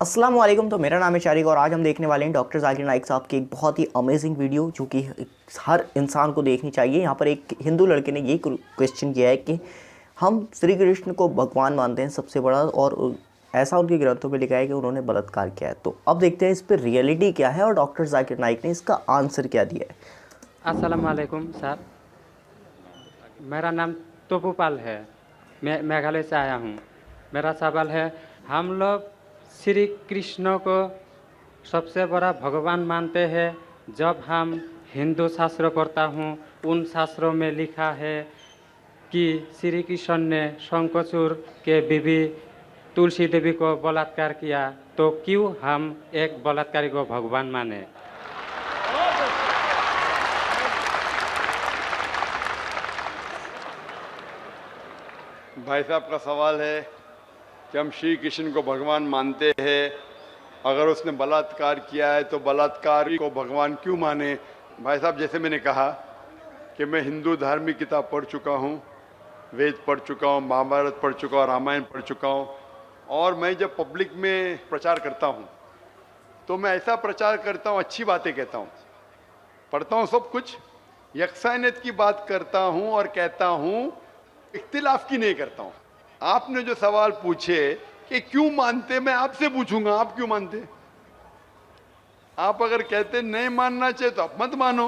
अस्सलाम वालेकुम। तो मेरा नाम है शारिक और आज हम देखने वाले हैं डॉक्टर जाकिर नाइक साहब की एक बहुत ही अमेजिंग वीडियो जो कि हर इंसान को देखनी चाहिए। यहाँ पर एक हिंदू लड़के ने ये क्वेश्चन किया है कि हम श्री कृष्ण को भगवान मानते हैं सबसे बड़ा, और ऐसा उनके ग्रंथों में लिखा है कि उन्होंने बलात्कार किया है। तो अब देखते हैं इस पर रियलिटी क्या है और डॉक्टर जाकिर नाइक ने इसका आंसर क्या दिया है। अस्सलाम वालेकुम सर, मेरा नाम तोपूपाल है। मैं मेघालय से आया हूँ। मेरा सवाल है, हम लोग श्री कृष्ण को सबसे बड़ा भगवान मानते हैं। जब हम हिंदू शास्त्र पढ़ता हूँ, उन शास्त्रों में लिखा है कि श्री कृष्ण ने शंखचूड़ के बीवी तुलसी देवी को बलात्कार किया, तो क्यों हम एक बलात्कारी को भगवान माने? भाई साहब का सवाल है कि हम श्री कृष्ण को भगवान मानते हैं, अगर उसने बलात्कार किया है तो बलात्कारी को भगवान क्यों माने। भाई साहब, जैसे मैंने कहा कि मैं हिंदू धार्मिक किताब पढ़ चुका हूँ, वेद पढ़ चुका हूँ, महाभारत पढ़ चुका हूँ, रामायण पढ़ चुका हूँ। और मैं जब पब्लिक में प्रचार करता हूँ तो मैं ऐसा प्रचार करता हूँ, अच्छी बातें कहता हूँ, पढ़ता हूँ सब कुछ, यकसानियत की बात करता हूँ और कहता हूँ, इख्तिलाफ की नहीं करता हूँ। आपने जो सवाल पूछे कि क्यों मानते, मैं आपसे पूछूंगा आप क्यों मानते। आप अगर कहते नहीं मानना चाहिए तो आप मत मानो।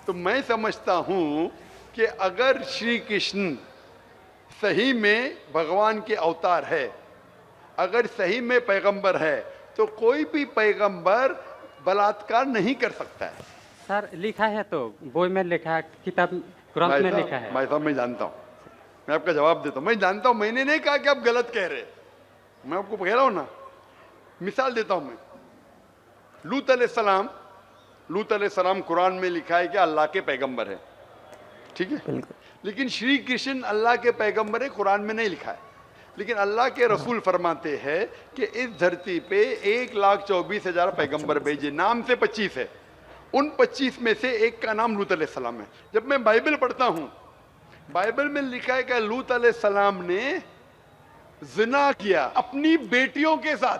तो मैं समझता हूं कि अगर श्री कृष्ण सही में भगवान के अवतार है, अगर सही में पैगंबर है, तो कोई भी पैगंबर बलात्कार नहीं कर सकता है। सर लिखा है, तो बोई में लिखा है, किताब ग्रंथ में लिखा है। भाई साहब, मैं जानता हूं, मैं आपका जवाब देता हूं, मैं जानता हूं। मैंने नहीं कहा कि आप गलत कह रहे, मैं आपको कह रहा हूं ना। मिसाल देता हूं मैं, लूत अलैहिस्सलाम कुरान में लिखा है कि अल्लाह के पैगंबर है, ठीक है। लेकिन श्री कृष्ण अल्लाह के पैगंबर है, कुरान में नहीं लिखा है। लेकिन अल्लाह के रसूल फरमाते हैं कि इस धरती पे 1,24,000 पैगंबर भेजे, नाम से 25 है। उन 25 में से एक का नाम लूत अलैहिस्सलाम है। जब मैं बाइबल पढ़ता हूं, बाइबल में लिखा है कि लूत अलैहिस्सलाम ने जिना किया अपनी बेटियों के साथ।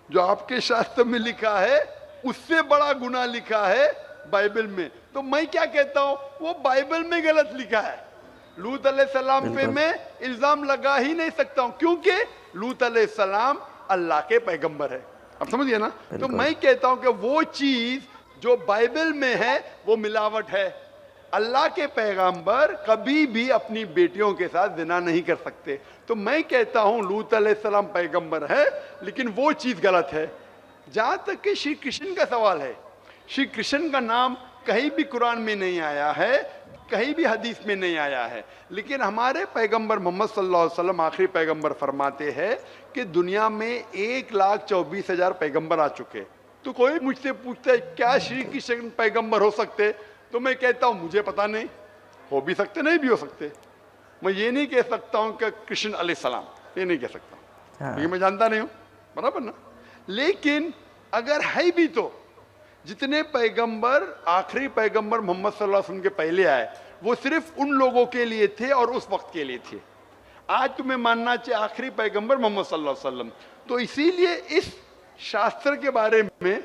जो आपके शास्त्र में लिखा है उससे बड़ा गुनाह लिखा है बाइबल में। तो मैं क्या कहता हूं, वो बाइबल में गलत लिखा है। लूत अलैहिस्सलाम पे मैं इल्जाम लगा ही नहीं सकता हूं, क्योंकि लूत अलैहिस्सलाम अल्लाह के पैगंबर है। आप समझिए ना। तो मैं कहता हूं कि वो चीज जो बाइबल में है वो मिलावट है। अल्लाह के पैगंबर कभी भी अपनी बेटियों के साथ जिना नहीं कर सकते। तो मैं कहता हूं लूत अलैहिस्सलाम पैगंबर है, लेकिन वो चीज गलत है। जहां तक कि श्री कृष्ण का सवाल है, श्री कृष्ण का नाम कहीं भी कुरान में नहीं आया है, कहीं भी हदीस में नहीं आया है। लेकिन हमारे पैगंबर मोहम्मद सल्लल्लाहु अलैहि वसल्लम आखिरी पैगंबर फरमाते हैं कि दुनिया में 1,24,000 पैगंबर आ चुके। तो कोई मुझसे पूछता है क्या श्री कृष्ण पैगंबर हो सकते, तो मैं कहता हूं मुझे पता नहीं, हो भी सकते नहीं भी हो सकते। मैं ये नहीं कह सकता हूं कि कृष्ण अलैहिस्सलाम, ये नहीं कह सकता क्योंकि मैं जानता नहीं हूं, बराबर ना। लेकिन अगर है भी तो जितने पैगंबर आखिरी पैगंबर मोहम्मद सल्लल्लाहु अलैहि वसल्लम के पहले आए, वो सिर्फ उन लोगों के लिए थे और उस वक्त के लिए थे। आज तुम्हें मानना चाहिए आखिरी पैगंबर मोहम्मद सल्लल्लाहु अलैहि वसल्लम। तो इसीलिए इस शास्त्र के बारे में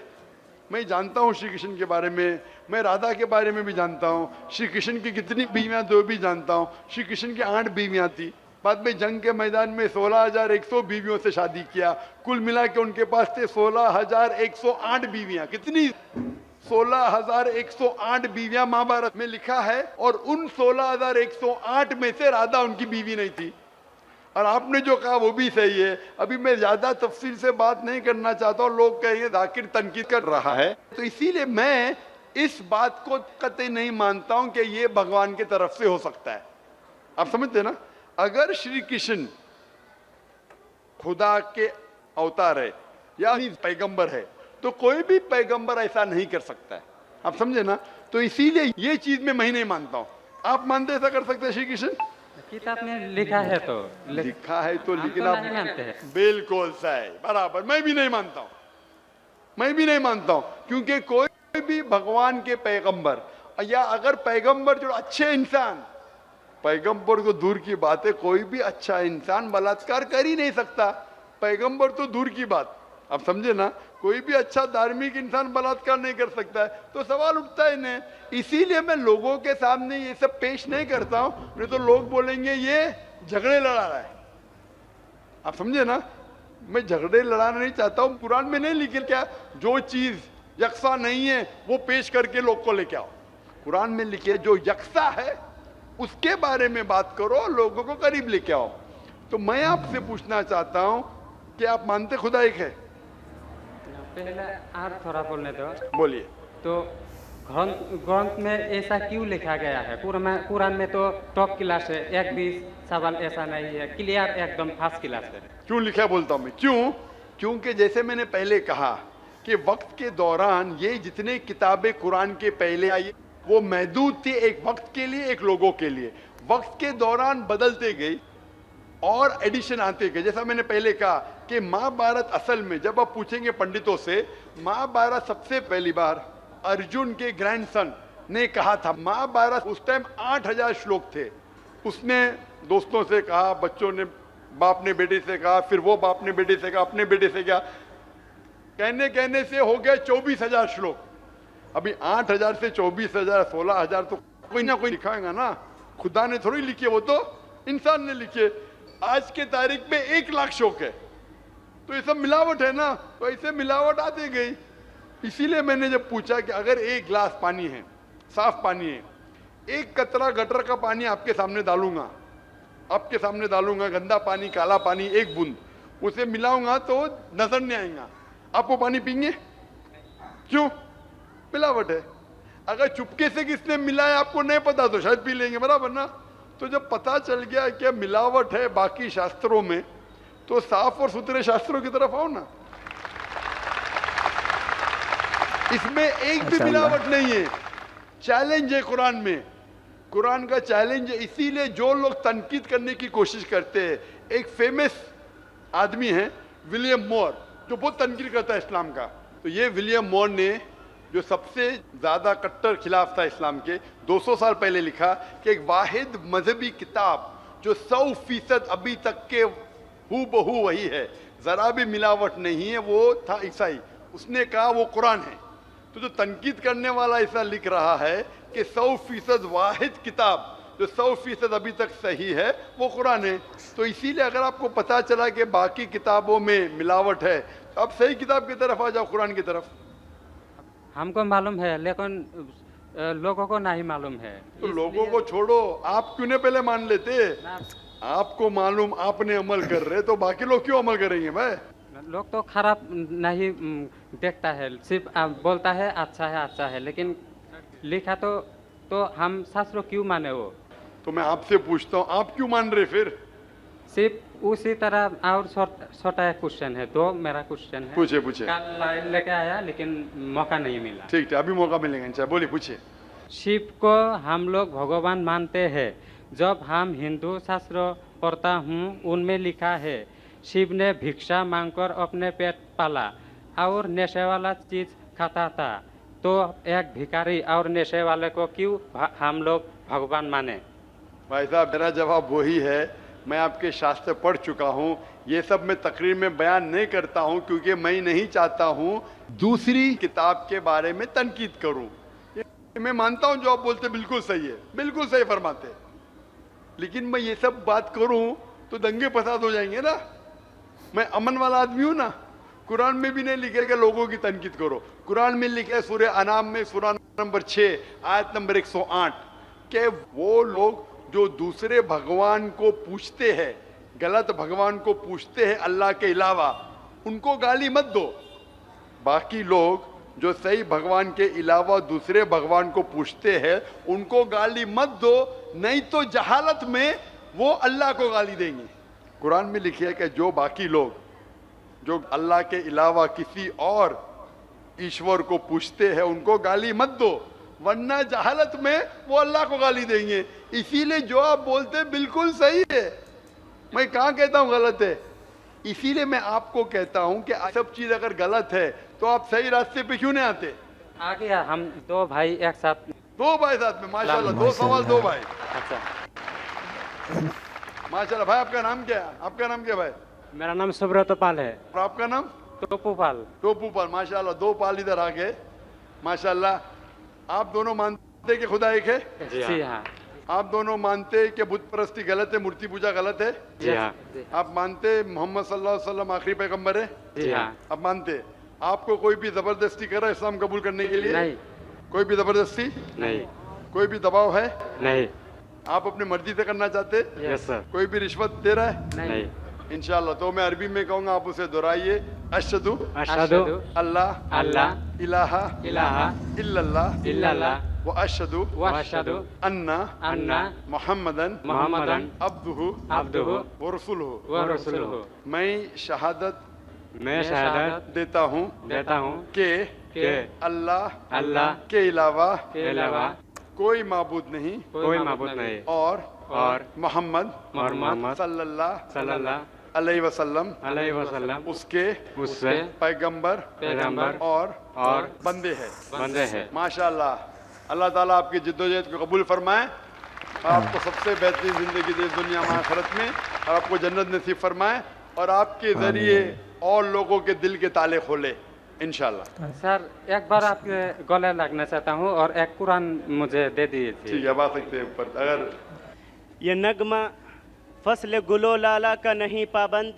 मैं जानता हूं, श्री कृष्ण के बारे में, मैं राधा के बारे में भी जानता हूं, श्री कृष्ण की कितनी बीवियां दो भी जानता हूं। श्री कृष्ण की 8 बीवियां थी, बाद में जंग के मैदान में 16,100 बीवियों से शादी किया। कुल मिला के उनके पास थे 16,108 बीवियां। कितनी? 16,108 बीवियां महाभारत में लिखा है, और उन 16,108 में से राधा उनकी बीवी नहीं थी। और आपने जो कहा वो भी सही है। अभी मैं ज्यादा तफसील से बात नहीं करना चाहता हूं, लोग कहेंगे जाकिर तनकीद कर रहा है। तो इसीलिए मैं इस बात को कतई नहीं मानता हूं कि ये भगवान की तरफ से हो सकता है। आप समझते ना। अगर श्री कृष्ण खुदा के अवतार है या पैगंबर है, तो कोई भी पैगंबर ऐसा नहीं कर सकता है। आप समझे ना। तो इसीलिए ये चीज मैं नहीं मानता हूं। आप मानते ऐसा कर सकते हैं श्री कृष्ण? किताब में लिखा है तो लिखा है तो, लेकिन तो आप नहीं मानते हैं। बिल्कुल सही, बराबर। मैं भी नहीं मानता हूं, मैं भी नहीं मानता हूं, क्योंकि कोई भी भगवान के पैगंबर, या अगर पैगंबर जो अच्छे इंसान, पैगंबर को दूर की बात है, कोई भी अच्छा इंसान बलात्कार कर ही नहीं सकता। पैगंबर तो दूर की बात, आप समझे ना, कोई भी अच्छा धार्मिक इंसान बलात्कार नहीं कर सकता है, तो सवाल उठता है नहीं। इसीलिए मैं लोगों के सामने ये सब पेश नहीं करता हूं, नहीं तो लोग बोलेंगे ये झगड़े लड़ा रहा है। आप समझे ना, मैं झगड़े लड़ाना नहीं चाहता हूं। कुरान में नहीं लिखे क्या, जो चीज यकसा नहीं है वो पेश करके लोग को लेके आओ। कुरान में लिखे जो यकसा है उसके बारे में बात करो, लोगों को करीब लेके आओ। तो मैं आपसे पूछना चाहता हूं कि आप मानते खुदा एक है? पहले और थोड़ा बोलने दो। बोलिए। तो ग्रंथ में ऐसा क्यों लिखा गया है? कुरान में तो टॉप क्लास है, एक भी सवाल ऐसा नहीं है, क्लियर एकदम फर्स्ट क्लास है। क्यों लिखा बोलता हूं मैं, क्यों? क्योंकि जैसे मैंने पहले कहा कि वक्त के दौरान ये जितने किताबें कुरान के पहले आई वो महदूद थी, एक वक्त के लिए, एक लोगों के लिए। वक्त के दौरान बदलते गई और एडिशन आते गए। जैसा मैंने पहले कहा कि महाभारत असल में जब आप पूछेंगे पंडितों से, महाभारत सबसे पहली बार अर्जुन के ग्रैंडसन ने कहा था। महाभारत उस टाइम 8000 श्लोक थे। उसने दोस्तों से कहा, बच्चों ने बाप ने बेटे से कहा, फिर वो बाप ने बेटे से कहा, अपने बेटे से कहा, कहने से हो गए 24,000 श्लोक। अभी 8000 से 24,000 16,000 तो कोई ना कोई लिखाएगा ना, खुदा ने थोड़ी लिखे, वो तो इंसान ने लिखे। आज के तारीख में 1 लाख श्लोक है, तो ये सब मिलावट है ना, तो ऐसे मिलावट आती गई। इसीलिए मैंने जब पूछा कि अगर 1 गिलास पानी है, साफ पानी है, 1 कतरा गटर का पानी आपके सामने डालूंगा, आपके सामने डालूंगा, गंदा पानी, काला पानी, 1 बूंद उसे मिलाऊंगा तो नजर नहीं आएगा, आपको पानी पीएंगे? क्यों? मिलावट है। अगर चुपके से किसने मिलाया आपको नहीं पता तो शायद पी लेंगे, बराबर ना। तो जब पता चल गया कि मिलावट है बाकी शास्त्रों में, तो साफ और सुथरे शास्त्रों की तरफ आओ ना। इसमें एक भी मिलावट नहीं है। चैलेंज है कुरान में, कुरान का चैलेंज है। इसीलिए जो लोग तनकीद करने की कोशिश करते हैं, एक फेमस आदमी है विलियम मोर, जो बहुत तनकीद करता है इस्लाम का। तो ये विलियम मोर ने, जो सबसे ज्यादा कट्टर खिलाफ था इस्लाम के, 200 साल पहले लिखा कि एक वाहिद मजहबी किताब जो 100% अभी तक के हूबहू वही है, जरा भी मिलावट नहीं है, वो था ईसाई। उसने कहा वो कुरान है। तो जो तनकीद करने वाला ऐसा लिख रहा है कि 100% वाहिद किताब जो 100% अभी तक सही है वो कुरान है। तो इसीलिए अगर आपको पता चला कि बाकी किताबों में मिलावट है, तो आप सही किताब की तरफ आ जाओ, कुरान की तरफ। हमको मालूम है, लेकिन लोगों को नहीं मालूम है। तो लोगों को छोड़ो, आप क्यों नहीं पहले मान लेते? आपको मालूम, आपने अमल कर रहे, तो बाकी लोग क्यों अमल करेंगे भाई? लोग तो खराब नहीं देखता है, सिर्फ बोलता है अच्छा है, लेकिन लिखा तो हम शास्त्र क्यों माने वो? तो मैं आपसे पूछता हूँ, आप क्यों मान रहे फिर? सिर्फ उसी तरह। और छोटा क्वेश्चन है, तो मेरा क्वेश्चन है, पूछे। कल लाइन लेके आया लेकिन मौका नहीं मिला। ठीक है, अभी मौका मिलेगा इंशाल्लाह। बोलिए, पूछिए। शिव को हम लोग भगवान मानते हैं। जब हम हिंदू शास्त्र पढ़ता हूँ, उनमें लिखा है शिव ने भिक्षा मांगकर अपने पेट पाला और नशे वाला चीज खाता था। तो एक भिखारी और नशे वाले को क्यों हम लोग भगवान माने? भाई साहब, मेरा जवाब वही है। मैं आपके शास्त्र पढ़ चुका हूँ। ये सब मैं तकरीर में बयान नहीं करता हूँ, क्योंकि मैं नहीं चाहता हूँ दूसरी किताब के बारे में तनकीद करूँ। मैं मानता हूँ जो आप बोलते बिल्कुल सही है, बिल्कुल सही फरमाते, लेकिन मैं ये सब बात करूँ तो दंगे फसाद हो जाएंगे ना। मैं अमन वाला आदमी हूँ ना। कुरान में भी नहीं लिखे कि लोगों की तनकीद करो। कुरान में लिखे सूरह अनाम में सूरह नंबर 6 आयत नंबर 108 कि वो लोग जो दूसरे भगवान को पूछते हैं, गलत भगवान को पूछते हैं अल्लाह के अलावा, उनको गाली मत दो। बाकी लोग जो सही भगवान के अलावा दूसरे भगवान को पूछते हैं उनको गाली मत दो, नहीं तो जहालत में वो अल्लाह को गाली देंगे। कुरान में लिखा है कि जो बाकी लोग जो अल्लाह के अलावा किसी और ईश्वर को पूछते हैं उनको गाली मत दो, वरना जहालत में वो अल्लाह को गाली देंगे। इसीलिए जो आप बोलते हैं बिल्कुल सही है, मैं कहाँ कहता हूँ गलत है। इसीलिए मैं आपको कहता हूँ कि सब चीज अगर गलत है तो आप सही रास्ते पे क्यों नहीं आते? आ गया, हम 2 भाई एक साथ। 2 भाई साथ में, माशाल्लाह। 2 सवाल 2 भाई। अच्छा, माशाल्लाह। भाई आपका नाम क्या है? आपका नाम क्या भाई? मेरा नाम सुब्रत पाल है। और आपका नाम? टोपू पाल। टोपू पाल, माशाल्लाह, 2 पाल इधर आ गए, माशाल्लाह। आप दोनों मानते हैं कि खुदा एक है? जी हाँ। आप दोनों मानते हैं कि बुत परस्ती गलत है, मूर्ति पूजा गलत है? जी हाँ। आप मानते हैं मोहम्मद सल्लल्लाहु अलैहि वसल्लम आखिरी पैगंबर है? जी हाँ। आप मानते हैं? आपको कोई भी जबरदस्ती कर रहा है इस्लाम कबूल करने के लिए? नहीं। कोई भी जबरदस्ती? नहीं। कोई भी दबाव है? नहीं। आप अपनी मर्जी से करना चाहते हैं? Yes sir. कोई भी रिश्वत दे रहा है? नहीं। इंशाल्लाह। तो मैं अरबी में कहूँगा, आप उसे दोहराइए। अशहदु अशहदु अल्लाह अल्लाह इलाहा इलाहा इल्लल्लाह इल्लल्लाह व अशहदु व अशहदु अन्ना अन्ना मुहम्मदन मुहम्मदन अब्दुहु अब्दुहु व रसूलुहु। व रसूलुहु। मैं शहादत मैं शहादत देता हूँ देता हूँ कि कि अल्लाह अल्लाह के अलावा के अलावा कोई माबूद नहीं कोई माबूद नहीं और मोहम्मद मोहम्मद सल्लल्लाहु सल्लल्लाहु अलैहि अलैहि वसल्लम उसके उससे पैगंबर पैगंबर और बंदे हैं। बंदे हैं। माशाल्लाह। अल्लाह ताला आपकी जिद्दोजहद को कबूल फरमाए, आपको सबसे बेहतरीन जिंदगी दे दुनिया में आखिरत में, और आपको जन्नत नसीब फरमाए, और आपके जरिए और लोगों के दिल के ताले खोले इंशाल्लाह। सर एक बार आपके गले लगना चाहता हूँ और एक कुरान मुझे दे दीजिए। ठीक है, अब आ सकते हैं ऊपर। अगर ये नगमा फसल गुलो लाला का नहीं पाबंद,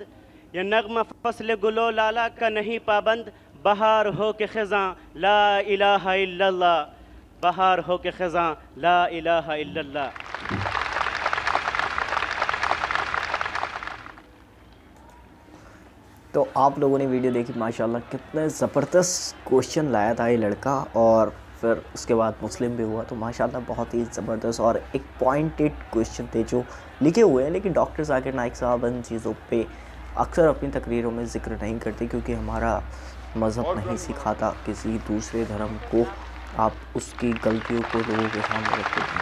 ये नगमा फसल गुलो लाला का नहीं पाबंद, बहार हो के ख़ज़ां ला इलाहा इल्लल्लाह, बहार हो के ख़ज़ां ला इलाहा इल्लल्लाह। तो आप लोगों ने वीडियो देखी, माशाल्लाह कितने ज़बरदस्त क्वेश्चन लाया था ये लड़का, और फिर उसके बाद मुस्लिम भी हुआ। तो माशाल्लाह बहुत ही ज़बरदस्त और एक पॉइंटेड क्वेश्चन थे जो लिखे हुए हैं, लेकिन डॉक्टर जाकिर नाइक साहब इन चीज़ों पे अक्सर अपनी तकरीरों में ज़िक्र नहीं करते, क्योंकि हमारा मज़हब नहीं सिखाता किसी दूसरे धर्म को आप उसकी गलतियों को लोगों के सामने रखते हैं।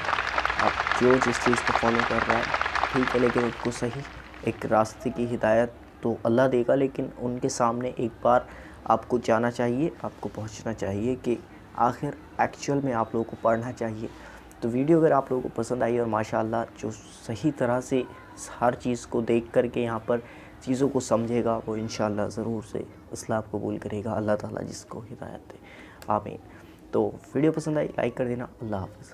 आप जो जिस चीज़ को फॉलो कर रहा है ठीक है, लेकिन उसको सही एक रास्ते की हिदायत तो अल्लाह देगा, लेकिन उनके सामने एक बार आपको जाना चाहिए, आपको पहुंचना चाहिए कि आखिर एक्चुअल में आप लोगों को पढ़ना चाहिए। तो वीडियो अगर आप लोगों को पसंद आई और माशाल्लाह जो सही तरह से हर चीज़ को देख कर के यहाँ पर चीज़ों को समझेगा, वो इंशाल्लाह ज़रूर से इस्लाम कबूल करेगा। अल्लाह ताला जिसको हिदायत दे, आमीन। तो वीडियो पसंद आई लाइक कर देना। अल्लाह हाफ़िज़।